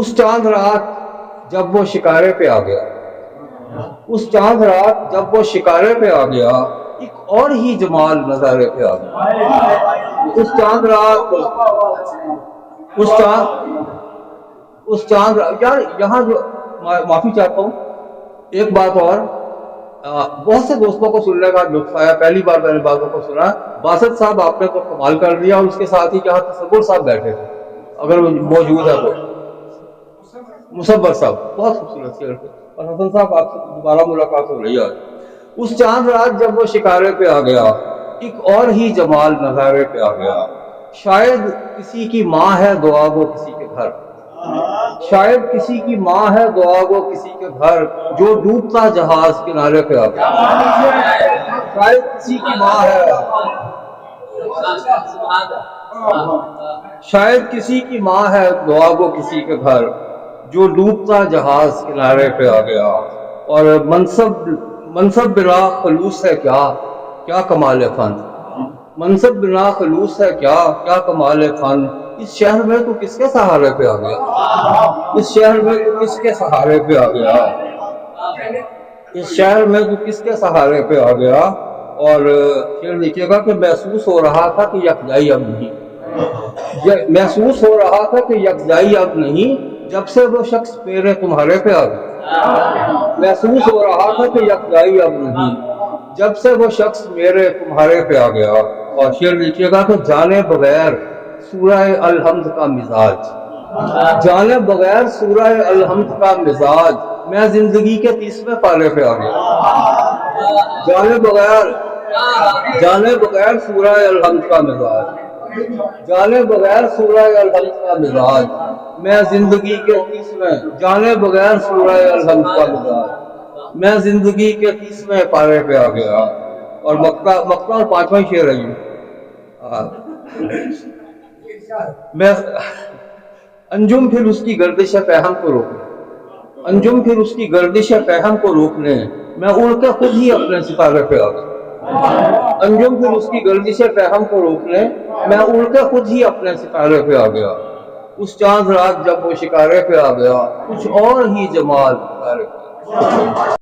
اس چاند رات جب وہ شکارے پہ آ گیا، اس چاند رات جب وہ شکارے پہ آ گیا، ایک اور ہی جمال نظارے پہ آ گیا۔ اس چاند رات، اس چاند یار یہاں جو معافی چاہتا ہوں، ایک بات اور، بہت سے دوستوں کو سننے کا لطف آیا، پہلی بار میں نے باتوں کو سنا۔ باسط صاحب آپ نے تو کمال کر دیا، اور اس کے ساتھ ہی جہاں تصور صاحب بیٹھے تھے، اگر موجود ہے تو مصور صاحب بہت خوبصورت شعر تھے، اور حسن صاحب آپ سے دوبارہ ملاقات ہو رہی ہے آج۔ اس چاند رات جب وہ شکارے پہ آ گیا، ایک اور ہی جمال نظارے پہ آ گیا۔ شاید کسی کی ماں ہے دعا گو کسی کے گھر، شاید کسی کی ماں ہے دعا گو کسی کے گھر، جو ڈوبتا جہاز کنارے پہ آ گیا۔ شاید کسی کی ماں ہے، شاید کسی کی ماں ہے دعا گو کسی کے گھر، جو ڈوبتا جہاز کنارے پہ آ گیا۔ اور منصب بنا خلوص ہے کیا کمال فن، منصب بنا خلوص ہے کیا کمال فن، اس شہر میں تو کس کے سہارے پہ آ گیا، اس شہر میں تو کس کے سہارے پہ آ گیا، اس شہر میں تو کس کے سہارے پہ آ گیا۔ اور پھر دیکھیے گا کہ محسوس ہو رہا تھا کہ یکجائی اب نہیں، محسوس ہو رہا تھا کہ یکجائی اب نہیں، جب سے وہ شخص میرے تمہارے پہ آ گیا۔ محسوس ہو رہا تھا کہ یکجائی اب نہیں، جب سے وہ شخص میرے تمہارے پہ آ گیا۔ اور شعر لکھیے گا کہ جانے بغیر سورہ الحمد کا مزاج، جانے بغیر سورہ الحمد کا مزاج، میں زندگی کے 30ویں پارے پہ آ گیا۔ جانے بغیر سورہ الحمد کا مزاج، جانے بغیر سورہ الحمد کا مزاج، میں زندگی کے 30ویں، جانے بغیر سورہ الحمد کا مزاج، میں زندگی کے 30ویں پارے پہ آ گیا۔ اور مقطع اور 5واں شعر ہے یہ، میں انجم پھر اس کی گردش فہم کو روکنے، انجم پھر اس کی گردش فہم کو روکنے، میں اڑ کے خود ہی اپنے ستارے پہ آ گیا۔ انجم پھر اس کی گردش فہم کو روکنے، میں اڑ کے خود ہی اپنے ستارے پہ آ گیا۔ اس چاند رات جب وہ شکارے پہ آ گیا، کچھ اور ہی جمال نظارے پہ آ گیا۔